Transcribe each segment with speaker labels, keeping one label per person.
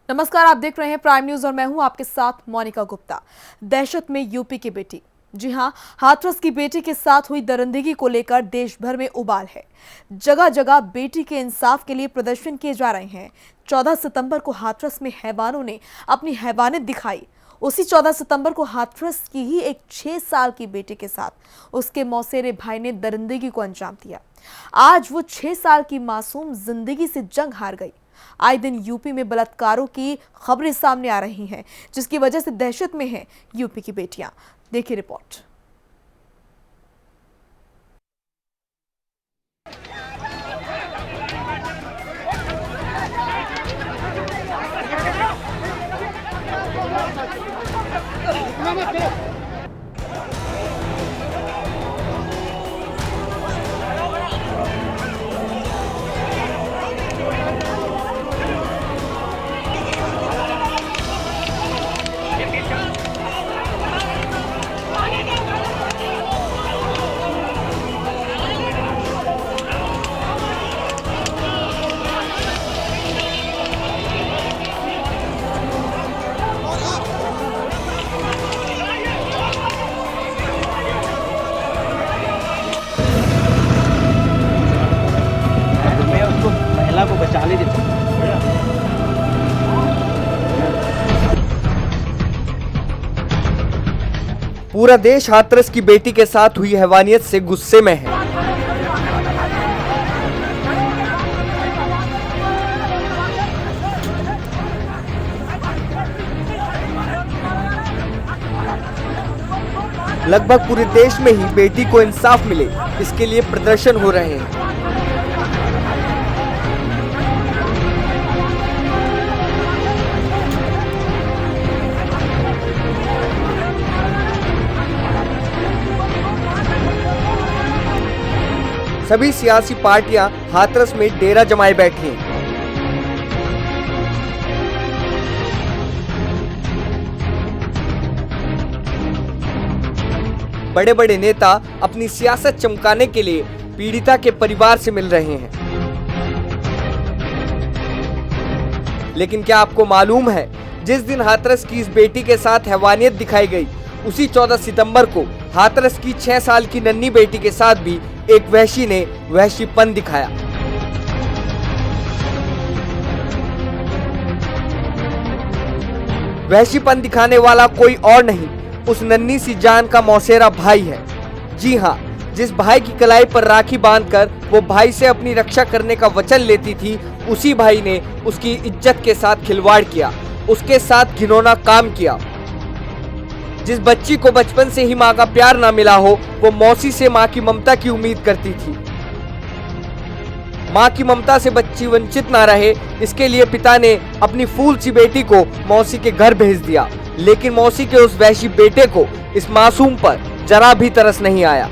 Speaker 1: नमस्कार, आप देख रहे हैं प्राइम न्यूज और मैं हूं आपके साथ मोनिका गुप्ता। दहशत में यूपी की बेटी, जी हां, हाथरस की बेटी के साथ हुई दरिंदगी को लेकर देश भर में उबाल है। जगह जगह बेटी के इंसाफ के लिए प्रदर्शन किए जा रहे हैं। 14 सितंबर को हाथरस में हैवानों ने अपनी हैवानियत दिखाई। उसी 14 सितंबर को हाथरस की ही एक 6 साल की बेटी के साथ उसके मौसेरे भाई ने दरिंदगी को अंजाम दिया। आज वो 6 साल की मासूम जिंदगी से जंग हार गई। आए दिन यूपी में बलात्कारों की खबरें सामने आ रही हैं, जिसकी वजह से दहशत में हैं यूपी की बेटियां। देखिए रिपोर्ट।
Speaker 2: महिला को बचा ली थी।
Speaker 3: पूरा देश हाथरस की बेटी के साथ हुई हैवानियत से गुस्से में है। लगभग पूरे देश में ही बेटी को इंसाफ मिले, इसके लिए प्रदर्शन हो रहे हैं। सभी सियासी पार्टियां हाथरस में डेरा जमाए बैठी हैं। बड़े बड़े नेता अपनी सियासत चमकाने के लिए पीड़िता के परिवार से मिल रहे हैं। लेकिन क्या आपको मालूम है, जिस दिन हाथरस की इस बेटी के साथ हैवानियत दिखाई गई, उसी 14 सितंबर को हाथरस की 6 साल की नन्ही बेटी के साथ भी एक वहशी ने वहशीपन दिखाया। वहशीपन दिखाने वाला कोई और नहीं, उस नन्ही सी जान का मौसेरा भाई है। जी हाँ, जिस भाई की कलाई पर राखी बांधकर वो भाई से अपनी रक्षा करने का वचन लेती थी, उसी भाई ने उसकी इज्जत के साथ खिलवाड़ किया, उसके साथ घिनौना काम किया। जिस बच्ची को बचपन से ही माँ का प्यार ना मिला हो, वो मौसी से माँ की ममता की उम्मीद करती थी। माँ की ममता से बच्ची वंचित ना रहे, इसके लिए पिता ने अपनी फूल सी बेटी को मौसी के घर भेज दिया। लेकिन मौसी के उस वहशी बेटे को इस मासूम पर जरा भी तरस नहीं आया।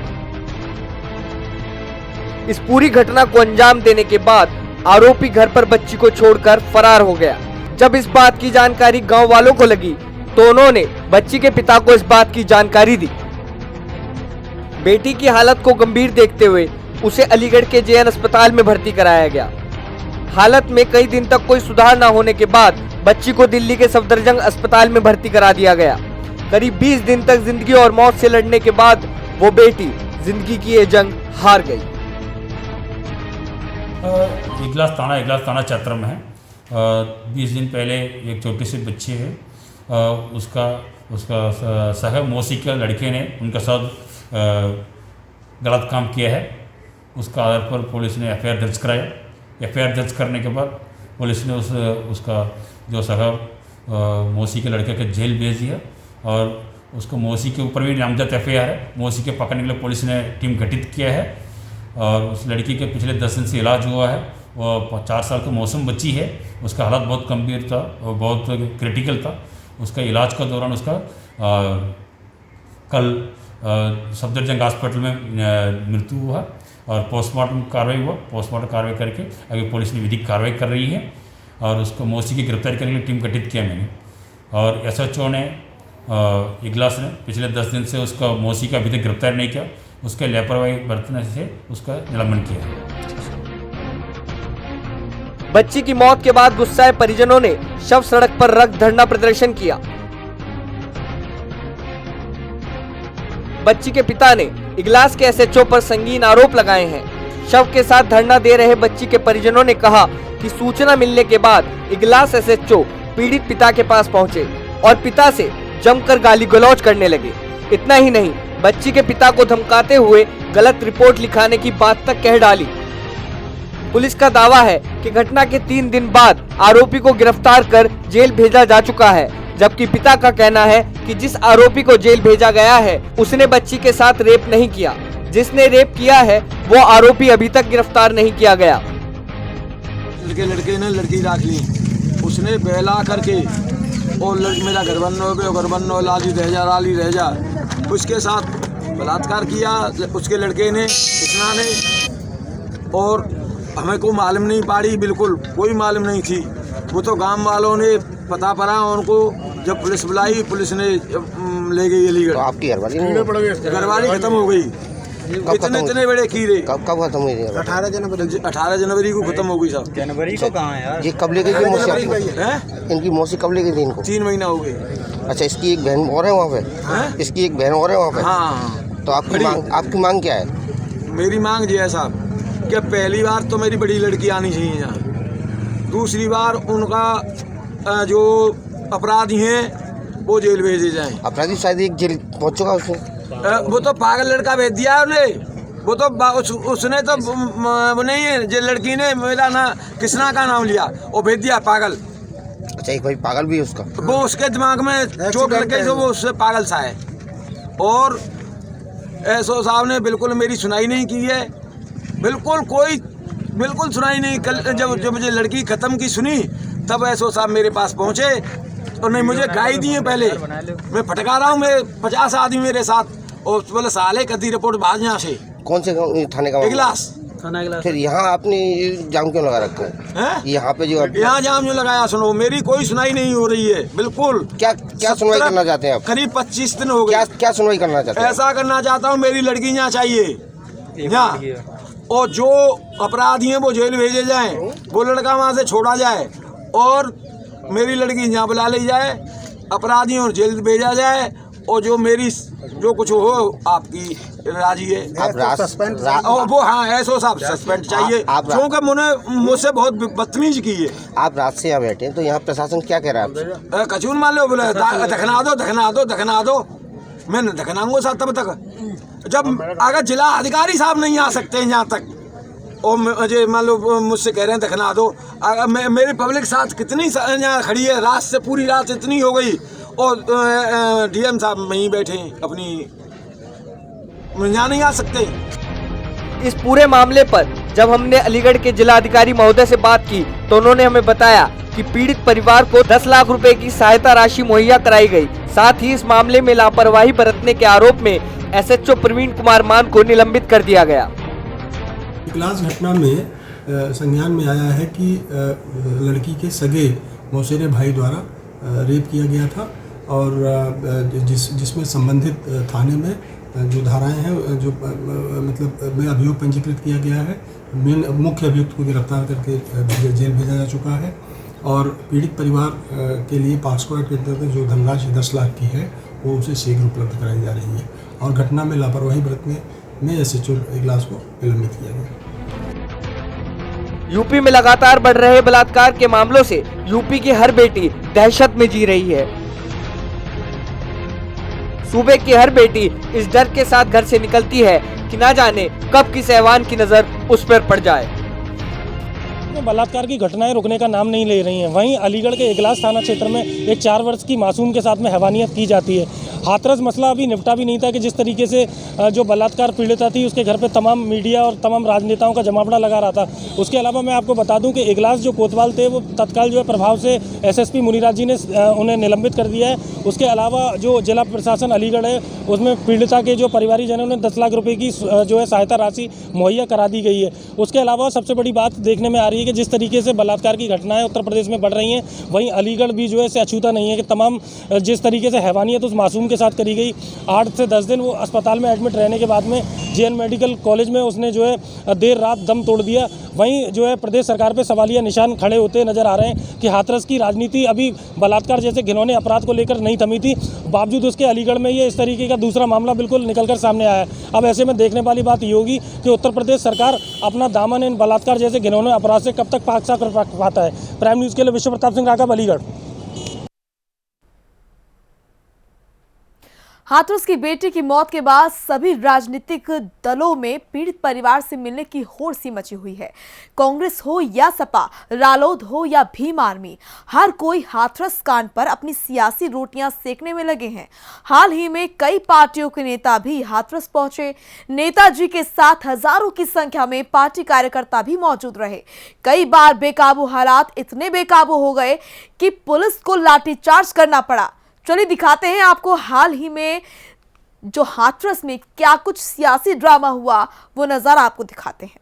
Speaker 3: इस पूरी घटना को अंजाम देने के बाद आरोपी घर पर बच्ची को छोड़कर फरार हो गया। जब इस बात की जानकारी गांव वालों को लगी, तो उन्होंने बच्ची के पिता को इस बात की जानकारी दी। बेटी की हालत को गंभीर देखते हुए उसे अलीगढ़ के जेएन अस्पताल में भर्ती कराया गया। हालत में कई दिन तक कोई सुधार न होने के बाद बच्ची को दिल्ली के सफदरजंग अस्पताल में भर्ती करा दिया गया। करीब 20 दिन तक जिंदगी और मौत से लड़ने के बाद वो बेटी जिंदगी की ये जंग हार गई।
Speaker 4: इगलास थाना चैत्र में है। 20 दिन पहले एक छोटी सी बच्ची है, उसका साहब मौसी के लड़के ने उनके साथ गलत काम किया है। उसका आधार पर पुलिस ने एफआईआर दर्ज कराया। एफआईआर दर्ज करने के बाद पुलिस ने उसका जो साहब मौसी के लड़के के जेल भेज दिया और उसको मौसी के ऊपर भी नामजद एफआईआर है। मौसी के पकड़ने के लिए पुलिस ने टीम गठित किया है और उस लड़की के पिछले 10 दिन से इलाज हुआ है। वो 4 साल की मौसम बच्ची है, उसका हालत बहुत गंभीर था और बहुत क्रिटिकल था। उसका इलाज का दौरान उसका कल सफदरजंग हॉस्पिटल में मृत्यु हुआ और पोस्टमार्टम कार्रवाई हुआ। पोस्टमार्टम कार्रवाई करके अभी पुलिस ने विधिक कार्रवाई कर रही है और उसको मौसी की गिरफ्तारी करने के लिए टीम गठित किया मैंने। और एसएचओ ने इगलास ने पिछले 10 दिन से उसका मौसी का अभी तक गिरफ्तार नहीं किया, उसके लापरवाही बरतने से उसका निलंबन किया है।
Speaker 3: बच्ची की मौत के बाद गुस्साए परिजनों ने शव सड़क पर रख धरना प्रदर्शन किया। बच्ची के पिता ने इगलास के एसएचओ पर संगीन आरोप लगाए हैं। शव के साथ धरना दे रहे बच्ची के परिजनों ने कहा कि सूचना मिलने के बाद इगलास एसएचओ पीड़ित पिता के पास पहुंचे और पिता से जमकर गाली गलौज करने लगे। इतना ही नहीं, बच्ची के पिता को धमकाते हुए गलत रिपोर्ट लिखाने की बात तक कह डाली। पुलिस का दावा है कि घटना के 3 दिन बाद आरोपी को गिरफ्तार कर जेल भेजा जा चुका है, जबकि पिता का कहना है कि जिस आरोपी को जेल भेजा गया है उसने बच्ची के साथ रेप नहीं किया। जिसने रेप किया है वो आरोपी अभी तक गिरफ्तार नहीं किया गया।
Speaker 5: लड़के ने लड़की रख ली, उसने बहला करके और मेरा घर बननो लाली रह जा उसके साथ बलात्कार किया उसके लड़के ने, कृष्णा ने। और हमें को मालूम नहीं पाड़ी, बिल्कुल कोई मालूम नहीं थी। वो तो गांव वालों ने पता पड़ा उनको, जब पुलिस बुलाई पुलिस ने ले गई अलीगढ़।
Speaker 6: तो आपकी
Speaker 5: घरवाली खत्म हो गई। इतने बड़े कीड़े
Speaker 6: कब खत्म हुई थी?
Speaker 5: 18 जनवरी को खत्म हो गई साहब।
Speaker 2: जनवरी को कहाँ है यार?
Speaker 6: ये कब ले गई थी मौसी? इनकी मौसी कब ले गई थी इनको?
Speaker 5: 3 महीना हो गए।
Speaker 6: अच्छा, इसकी एक बहन और है वहाँ पे? इसकी एक बहन और है वहाँ पे?
Speaker 5: हाँ।
Speaker 6: तो आपकी मांग क्या है?
Speaker 5: मेरी मांग ये है साहब कि पहली बार तो मेरी बड़ी लड़की आनी चाहिए यहाँ, दूसरी बार उनका जो अपराधी हैं वो जेल भेजे जाएं।
Speaker 6: अपराधी शायद एक जेल पहुँच चुका उसमें।
Speaker 5: वो तो पागल लड़का भेज दिया उन्हें। वो तो उसने तो वो नहीं है, जो लड़की ने मेरा ना कृष्णा का नाम लिया, वो भेज दिया पागल।
Speaker 6: अच्छा, एक भाई पागल भी है उसका?
Speaker 5: वो उसके दिमाग में चोट लग गई तो वो उससे पागल सा है। और एसओ साहब ने बिल्कुल मेरी सुनाई नहीं की है, बिल्कुल सुनाई नहीं। कल जब मुझे लड़की ख़त्म की सुनी तब एसओ साहब मेरे पास पहुँचे और नहीं मुझे गाई दी है। पहले मैं फटका रहा हूँ, मैं 50 आदमी मेरे साथ, और बोले साले कदी रिपोर्ट भाग यहाँ से।
Speaker 6: कौन से थाने का?
Speaker 5: इगलास।
Speaker 6: फिर यहाँ आपने जाम क्यों लगा रखा है? यहाँ पे जो
Speaker 5: यहाँ जाम जो लगाया, सुनो मेरी कोई सुनाई नहीं हो रही है बिल्कुल।
Speaker 6: क्या सुनवाई करना चाहते हैं आप?
Speaker 5: करीब 25 दिन हो गए।
Speaker 6: क्या सुनवाई करना चाहते हैं?
Speaker 5: ऐसा करना चाहता हूँ, मेरी लड़की यहाँ चाहिए यहाँ, और जो अपराधी हैं वो जेल भेजे जाएं, वो लड़का वहाँ से छोड़ा जाए और मेरी लड़की यहाँ बुला ली जाए, अपराधियों और जेल भेजा जाए, और जो मेरी जो कुछ हो आपकी राजी है। वो हाँ एसओ साहब सस्पेंड चाहिए, क्योंकि मुझसे बहुत बदतमीजी की है।
Speaker 6: आप रात से यहाँ बैठे हैं तो यहाँ प्रशासन क्या कह रहा है आपसे?
Speaker 5: कचून मान लो, बोले दखना दो। मैं न दखनाऊंगा साहब तब तक जब अगर जिला अधिकारी साहब नहीं आ सकते हैं यहाँ तक, और मुझे मान लो मुझसे कह रहे हैं दखना दो। मेरी पब्लिक साथ कितनी यहाँ खड़ी है, रात से पूरी रात इतनी हो गई, और डीएम साहब वहीं बैठे अपनी, यहाँ नहीं आ सकते।
Speaker 3: इस पूरे मामले पर जब हमने अलीगढ़ के जिला अधिकारी महोदय से बात की तो उन्होंने हमें बताया कि पीड़ित परिवार को 10 लाख रुपए की सहायता राशि मुहैया कराई गई। साथ ही इस मामले में लापरवाही बरतने के आरोप में एसएचओ प्रवीण कुमार मान को निलंबित कर दिया गया।
Speaker 7: इगलास घटना में संज्ञान में आया है कि लड़की के सगे मौसेरे भाई द्वारा रेप किया गया था, और जिसमें संबंधित थाने में जो धाराएं हैं जो मतलब में अभियोग पंजीकृत किया गया है। मुख्य अभियुक्त को गिरफ्तार करके जेल भेजा जा चुका है, और पीड़ित परिवार के लिए पॉक्सो एक्ट के अंतर्गत जो धनराशि 10 लाख की है वो उसे शीघ्र उपलब्ध कराई जा रही है, और घटना में लापरवाही बरतने में एसएचओ इगलास को निलंबित किया गया।
Speaker 3: यूपी में लगातार बढ़ रहे बलात्कार के मामलों से यूपी की हर बेटी दहशत में जी रही है। सूबे की हर बेटी इस डर के साथ घर से निकलती है कि ना जाने कब किस हैवान की नजर उस पर पड़ जाए।
Speaker 8: बलात्कार की घटनाएं रुकने का नाम नहीं ले रही हैं। वहीं अलीगढ़ के इगलास थाना क्षेत्र में एक 4 वर्ष की मासूम के साथ में हैवानियत की जाती है। हाथरस मसला अभी निपटा भी नहीं था कि जिस तरीके से जो बलात्कार पीड़िता थी उसके घर पे तमाम मीडिया और तमाम राजनेताओं का जमावड़ा लगा रहा था। उसके अलावा मैं आपको बता दूं कि इगलास जो कोतवाल थे वो तत्काल जो है प्रभाव से एसएसपी मुनिराज जी ने उन्हें निलंबित कर दिया है। उसके अलावा जो जिला प्रशासन अलीगढ़ है उसमें पीड़िता के जो परिवारीजन है उन्हें 10 लाख रुपये की जो है सहायता राशि मुहैया करा दी गई है। उसके अलावा सबसे बड़ी बात देखने में आ रही है कि जिस तरीके से बलात्कार की घटनाएं उत्तर प्रदेश में बढ़ रही हैं, वहीं अलीगढ़ भी जो है से अछूता नहीं है कि तमाम जिस तरीके से हैवानियत उस मासूम के साथ करी गई। 8 से 10 दिन वो अस्पताल में एडमिट रहने के बाद में JN मेडिकल कॉलेज में उसने जो है देर रात दम तोड़ दिया। वहीं जो है प्रदेश सरकार पे सवालिया निशान खड़े होते नजर आ रहे हैं कि हाथरस की राजनीति अभी बलात्कार जैसे घिनौने अपराध को लेकर नहीं थमी थी, बावजूद उसके अलीगढ़ में ये इस तरीके का दूसरा मामला बिल्कुल निकलकर सामने आया है। अब ऐसे में देखने वाली बात ये होगी कि उत्तर प्रदेश सरकार अपना दामन इन बलात्कार जैसे घिनौने अपराध से कब तक पाक साफ कर पाता है। प्राइम न्यूज़ के लिए विश्व प्रताप सिंह राघव, अलीगढ़।
Speaker 1: हाथरस की बेटी की मौत के बाद सभी राजनीतिक दलों में पीड़ित परिवार से मिलने की होड़ सी मची हुई है। कांग्रेस हो या सपा, रालोद हो या भीम आर्मी, हर कोई हाथरस कांड पर अपनी सियासी रोटियां सेकने में लगे हैं। हाल ही में कई पार्टियों के नेता भी हाथरस पहुंचे। नेताजी के साथ हजारों की संख्या में पार्टी कार्यकर्ता भी मौजूद रहे। कई बार बेकाबू हालात इतने बेकाबू हो गए कि पुलिस को लाठीचार्ज करना पड़ा। चलिए दिखाते हैं आपको हाल ही में जो हाथरस में क्या कुछ सियासी ड्रामा हुआ, वो नजारा आपको दिखाते हैं।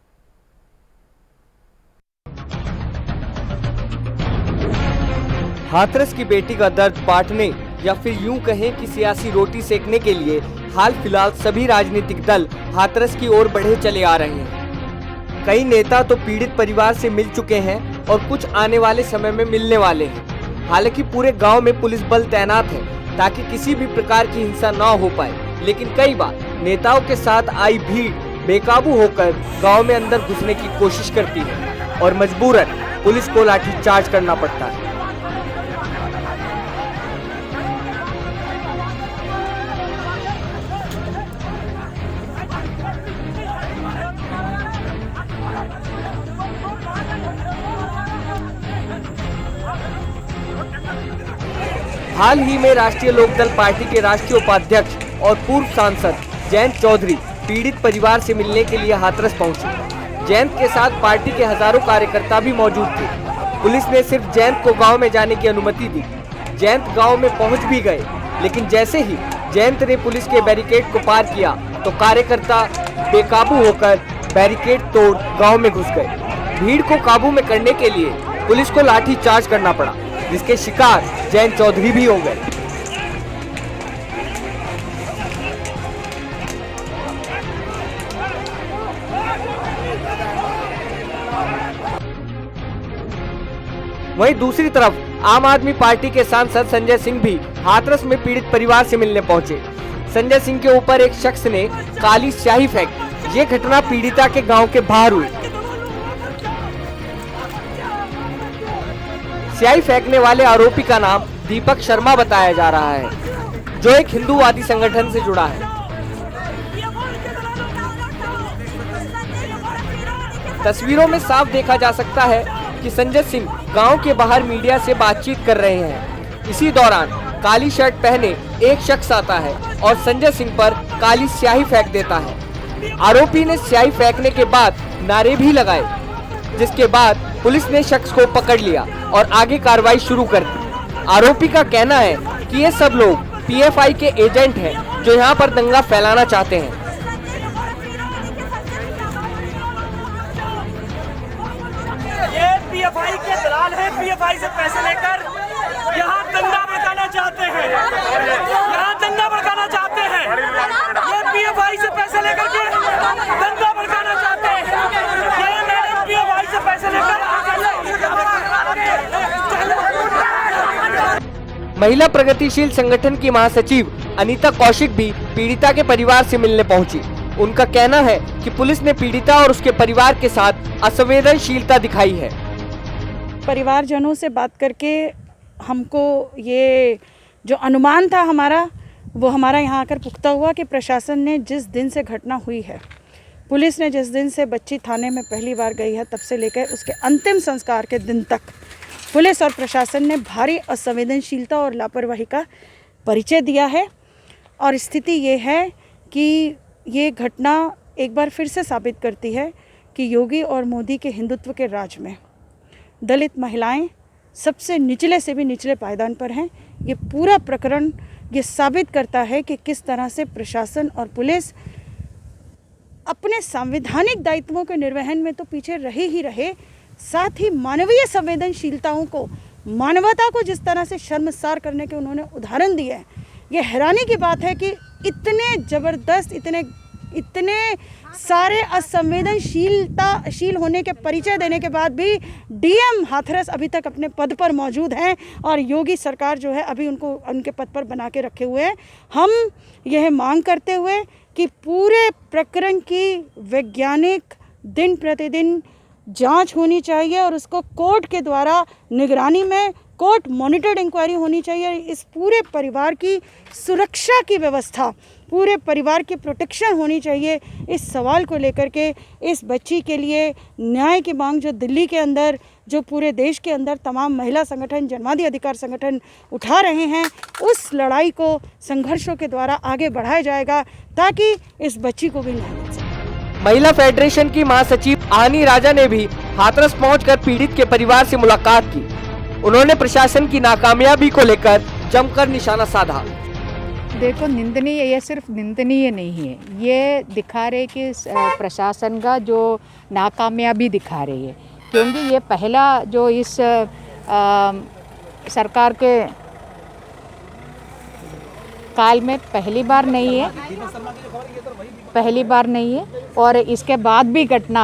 Speaker 3: हाथरस की बेटी का दर्द बांटने या फिर यूं कहें कि सियासी रोटी सेकने के लिए हाल फिलहाल सभी राजनीतिक दल हाथरस की ओर बढ़े चले आ रहे हैं। कई नेता तो पीड़ित परिवार से मिल चुके हैं और कुछ आने वाले समय में मिलने वाले हैं। हालांकि पूरे गांव में पुलिस बल तैनात है ताकि किसी भी प्रकार की हिंसा न हो पाए, लेकिन कई बार नेताओं के साथ आई भीड़ बेकाबू होकर गांव में अंदर घुसने की कोशिश करती है और मजबूरन पुलिस को लाठीचार्ज करना पड़ता है। हाल ही में राष्ट्रीय लोकदल पार्टी के राष्ट्रीय उपाध्यक्ष और पूर्व सांसद जयंत चौधरी पीड़ित परिवार से मिलने के लिए हाथरस पहुंचे। जयंत के साथ पार्टी के हजारों कार्यकर्ता भी मौजूद थे। पुलिस ने सिर्फ जयंत को गांव में जाने की अनुमति दी। जयंत गांव में पहुंच भी गए, लेकिन जैसे ही जयंत ने पुलिस के बैरिकेड को पार किया तो कार्यकर्ता बेकाबू होकर बैरिकेड तोड़ गाँव में घुस गए। भीड़ को काबू में करने के लिए पुलिस को लाठी चार्ज करना पड़ा, जिसके शिकार जयंत चौधरी भी हो गए। वहीं दूसरी तरफ आम आदमी पार्टी के सांसद संजय सिंह भी हाथरस में पीड़ित परिवार से मिलने पहुंचे। संजय सिंह के ऊपर एक शख्स ने काली स्याही फेंकी। ये घटना पीड़िता के गांव के बाहर हुई। स्याही फेंकने वाले आरोपी का नाम दीपक शर्मा बताया जा रहा है, जो एक हिंदूवादी संगठन से जुड़ा है। तस्वीरों में साफ देखा जा सकता है कि संजय सिंह गांव के बाहर मीडिया से बातचीत कर रहे हैं। इसी दौरान काली शर्ट पहने एक शख्स आता है और संजय सिंह पर काली स्याही फेंक देता है। आरोपी ने स्याही फेंकने के बाद नारे भी लगाए, जिसके बाद पुलिस ने शख्स को पकड़ लिया और आगे कार्रवाई शुरू कर दी। आरोपी का कहना है कि ये सब लोग PFI के एजेंट हैं जो यहाँ पर दंगा फैलाना चाहते हैं।
Speaker 9: ये PFI के दलाल हैं, PFI से पैसे लेकर यहाँ दंगा भड़काना चाहते हैं, यहाँ दंगा भड़काना चाहते हैं। ये PFI से पैसे लेकर के दंगा भड़काना चाहते हैं। ये मैडम PFI से पैसे लेकर
Speaker 3: महिला प्रगतिशील संगठन की महासचिव अनीता कौशिक भी पीड़िता के परिवार से मिलने पहुंची। उनका कहना है कि पुलिस ने पीड़िता और उसके परिवार के साथ असंवेदनशीलता दिखाई है।
Speaker 10: परिवारजनों से बात करके हमको ये जो अनुमान था हमारा, वो हमारा यहाँ आकर पुख्ता हुआ कि प्रशासन ने जिस दिन से घटना हुई है, पुलिस ने जिस दिन से बच्ची थाने में पहली बार गई है, तब से लेकर उसके अंतिम संस्कार के दिन तक पुलिस और प्रशासन ने भारी असंवेदनशीलता और लापरवाही का परिचय दिया है। और स्थिति ये है कि ये घटना एक बार फिर से साबित करती है कि योगी और मोदी के हिंदुत्व के राज में दलित महिलाएं सबसे निचले से भी निचले पायदान पर हैं। ये पूरा प्रकरण ये साबित करता है कि किस तरह से प्रशासन और पुलिस अपने संवैधानिक दायित्वों के निर्वहन में तो पीछे रहे ही रहे, साथ ही मानवीय संवेदनशीलताओं को, मानवता को जिस तरह से शर्मसार करने के उन्होंने उदाहरण दिए हैं, ये हैरानी की बात है कि इतने ज़बरदस्त, इतने सारे असंवेदनशील होने के परिचय देने के बाद भी डीएम हाथरस अभी तक अपने पद पर मौजूद हैं और योगी सरकार जो है अभी उनको उनके पद पर बना के रखे हुए हैं। हम यह मांग करते हुए कि पूरे प्रकरण की वैज्ञानिक दिन प्रतिदिन जांच होनी चाहिए और उसको कोर्ट के द्वारा निगरानी में कोर्ट मॉनिटर्ड इंक्वायरी होनी चाहिए। इस पूरे परिवार की सुरक्षा की व्यवस्था, पूरे परिवार की प्रोटेक्शन होनी चाहिए। इस सवाल को लेकर के इस बच्ची के लिए न्याय की मांग जो दिल्ली के अंदर, जो पूरे देश के अंदर तमाम महिला संगठन, जनवादी अधिकार संगठन उठा रहे हैं, उस लड़ाई को संघर्षों के द्वारा आगे बढ़ाया जाएगा ताकि इस बच्ची को भी न्याय मिल सके।
Speaker 3: महिला फेडरेशन की महासचिव आनी राजा ने भी हाथरस पहुंचकर पीड़ित के परिवार से मुलाकात की। उन्होंने प्रशासन की नाकामयाबी को लेकर जमकर निशाना साधा।
Speaker 11: देखो, निंदनीय, ये सिर्फ निंदनीय नहीं है, ये दिखा रहे कि प्रशासन का जो नाकामयाबी दिखा रही है, क्योंकि ये पहला जो इस सरकार के काल में पहली बार नहीं है और इसके बाद भी घटना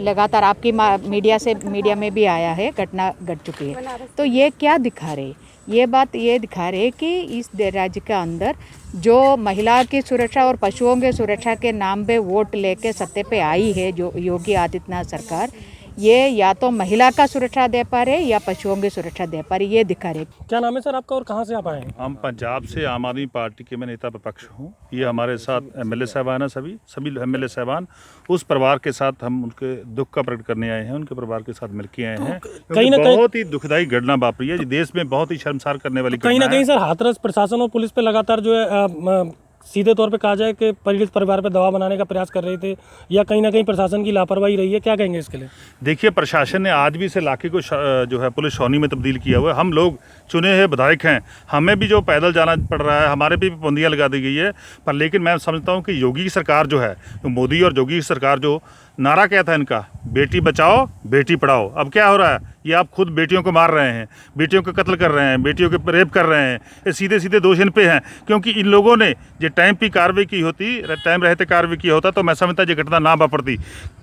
Speaker 11: लगातार आपकी मीडिया में भी आया है, घटना घट चुकी है। तो ये क्या दिखा रहे, ये बात ये दिखा रहे कि इस राज्य के अंदर जो महिला की सुरक्षा और पशुओं की सुरक्षा के नाम पे वोट लेके सत्ते पे आई है जो योगी आदित्यनाथ सरकार, ये या तो महिला का सुरक्षा दे पा रहे या पशुओं की सुरक्षा दे पा रहे, ये दिखा रहे।
Speaker 8: क्या नाम है सर आपका और कहाँ से आप आए हैं?
Speaker 12: हम पंजाब से आम आदमी पार्टी के मैं नेता विपक्ष हूँ। ये हमारे साथ एमएलए साहबान हैं, सभी एमएलए साहबान उस परिवार के साथ हम उनके दुख का प्रकट करने आए हैं, उनके परिवार के साथ मिलके आए हैं। कहीं ना कहीं बहुत ही दुखदायी घटना वापरी है, देश में बहुत ही शर्मसार करने वाली
Speaker 8: कहीं ना कहीं सर हाथरस प्रशासन और पुलिस पे लगातार जो है सीधे तौर पे कहा जाए कि पीड़ित परिवार पे दबाव बनाने का प्रयास कर रहे थे या कहीं ना कहीं प्रशासन की लापरवाही रही है, क्या कहेंगे इसके लिए?
Speaker 12: देखिए, प्रशासन ने आज भी इस इलाके को जो है पुलिस छावनी में तब्दील किया हुआ है। हम लोग चुने हुए विधायक हैं, हमें भी जो पैदल जाना पड़ रहा है, हमारे भी पाबंदियाँ लगा दी गई है। पर लेकिन मैं समझता हूँ कि योगी की सरकार जो है, मोदी और योगी की सरकार जो नारा क्या था इनका, बेटी बचाओ बेटी पढ़ाओ, अब क्या हो रहा है, ये आप खुद बेटियों को मार रहे हैं, बेटियों को कत्ल कर रहे हैं, बेटियों के रेप कर रहे हैं। ये सीधे सीधे दोष इन पे हैं, क्योंकि इन लोगों ने जो टाइम पे कार्रवाई की होती, टाइम रहते कार्रवाई किया होता तो मैं समझता ये घटना ना वापरती।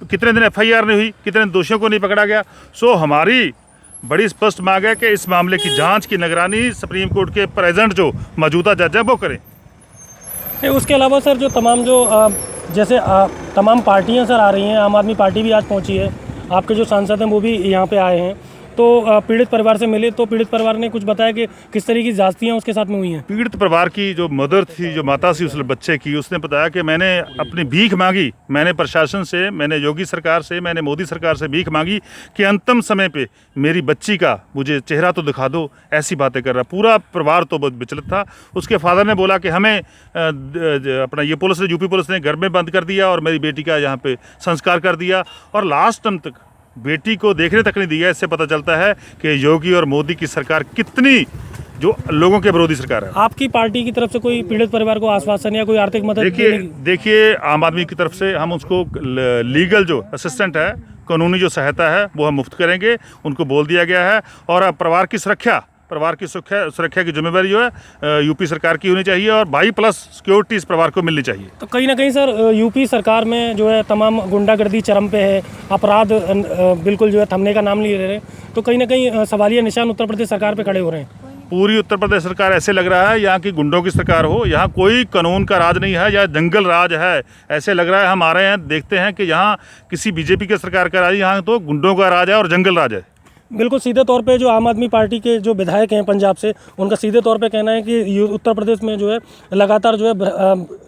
Speaker 12: कितने दिन FIR नहीं हुई, कितने दोषियों को नहीं पकड़ा गया। सो हमारी बड़ी स्पष्ट मांग है कि इस मामले की जाँच की निगरानी सुप्रीम कोर्ट के प्रेजेंट जो मौजूदा जज है वो करें।
Speaker 8: उसके अलावा सर जो तमाम जैसे तमाम पार्टियां सर आ रही हैं, आम आदमी पार्टी भी आज पहुंची है, आपके जो सांसद हैं वो भी यहाँ पे आए हैं, तो पीड़ित परिवार से मिले तो पीड़ित परिवार ने कुछ बताया कि किस तरह की ज्यादतियाँ उसके साथ में हुई हैं।
Speaker 12: पीड़ित परिवार की जो मदर थी, जो माता थी उस बच्चे की, उसने बताया कि मैंने अपनी भीख मांगी, मैंने प्रशासन से, मैंने योगी सरकार से, मैंने मोदी सरकार से भीख मांगी कि अंतिम समय पे मेरी बच्ची का मुझे चेहरा तो दिखा दो, ऐसी बातें कर रहा। पूरा परिवार तो बहुत विचलित था। उसके फादर ने बोला कि हमें अपना ये पुलिस ने, यूपी पुलिस ने घर में बंद कर दिया और मेरी बेटी का यहाँ पे संस्कार कर दिया और लास्ट टाइम तक बेटी को देखने तक नहीं दिया। इससे पता चलता है कि योगी और मोदी की सरकार कितनी जो लोगों के विरोधी सरकार है।
Speaker 8: आपकी पार्टी की तरफ से कोई पीड़ित परिवार को आश्वासन या कोई आर्थिक मदद?
Speaker 12: देखिए आम आदमी की तरफ से हम उसको लीगल जो असिस्टेंट है, कानूनी जो सहायता है वो हम मुफ्त करेंगे, उनको बोल दिया गया है। और परिवार की सुरक्षा की जिम्मेदारी जो है यूपी सरकार की होनी चाहिए और 22+ सिक्योरिटी इस परिवार को मिलनी चाहिए।
Speaker 8: तो कहीं ना कहीं सर यूपी सरकार में जो है तमाम गुंडागर्दी चरम पे है, अपराध बिल्कुल जो है थमने का नाम नहीं ले रहे, तो कहीं ना कहीं सवालिया निशान उत्तर प्रदेश सरकार पे खड़े हो रहे हैं।
Speaker 12: पूरी उत्तर प्रदेश सरकार ऐसे लग रहा है यहाँ की गुंडों की सरकार हो, यहाँ कोई कानून का राज नहीं है, यहाँ जंगल राज है। ऐसे लग रहा है, हम आ रहे हैं देखते हैं कि यहाँ किसी बीजेपी की सरकार का राज, यहाँ तो गुंडों का राज है और जंगल राज है।
Speaker 8: बिल्कुल सीधे तौर पे जो आम आदमी पार्टी के जो विधायक हैं पंजाब से, उनका सीधे तौर पे कहना है कि उत्तर प्रदेश में जो है लगातार जो है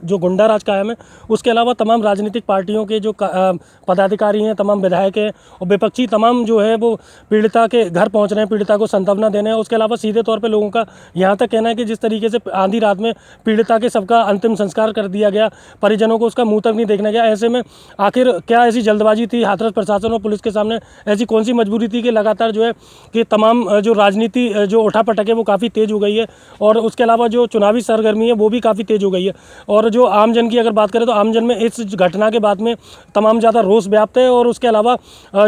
Speaker 8: जो गुंडा राज कायम है। उसके अलावा तमाम राजनीतिक पार्टियों के जो पदाधिकारी हैं, तमाम विधायक हैं और विपक्षी तमाम जो है वो पीड़िता के घर पहुंच रहे हैं, पीड़िता को सांत्वना देने हैं। उसके अलावा सीधे तौर पर लोगों का यहाँ तक कहना है कि जिस तरीके से आधी रात में पीड़िता के सबका अंतिम संस्कार कर दिया गया, परिजनों को उसका मुँह तक नहीं देखने गया। ऐसे में आखिर क्या ऐसी जल्दबाजी थी हाथरस प्रशासन और पुलिस के सामने, ऐसी कौन सी मजबूरी थी कि लगातार लगातार जो है कि तमाम जो राजनीति जो उठापटक है वो काफ़ी तेज़ हो गई है और उसके अलावा जो चुनावी सरगर्मी है वो भी काफ़ी तेज़ हो गई है। और जो आमजन की अगर बात करें तो आमजन में इस घटना के बाद में तमाम ज़्यादा रोष व्याप्त है। और उसके अलावा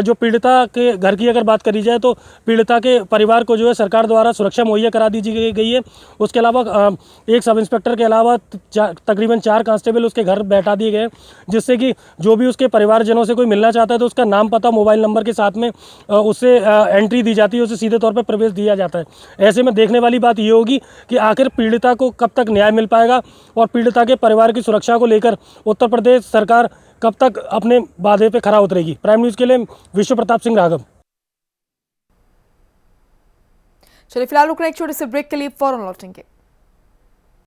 Speaker 8: जो पीड़िता के घर की अगर बात करी जाए तो पीड़िता के परिवार को जो है सरकार द्वारा सुरक्षा मुहैया करा दी गई है। उसके अलावा एक सब इंस्पेक्टर के अलावा तकरीबन 4 कांस्टेबल उसके घर बैठा दिए गए, जिससे कि जो भी उसके परिवारजनों से कोई मिलना चाहता है तो उसका नाम, पता, मोबाइल नंबर के साथ में उससे एंट्री दी जाती है, उसे सीधे तौर पर प्रवेश दिया जाता है। ऐसे में देखने वाली बात ये होगी कि आखिर पीड़िता को कब तक न्याय मिल पाएगा और पीड़िता के परिवार की सुरक्षा को लेकर उत्तर प्रदेश सरकार कब तक अपने वादे पे खरा उतरेगी। प्राइम न्यूज़ के लिए विश्व प्रताप सिंह राघव।
Speaker 1: चलिए फिलहाल रुक रहे एक छोटे से ब्रेक के लिए, फौरन लौटेंगे।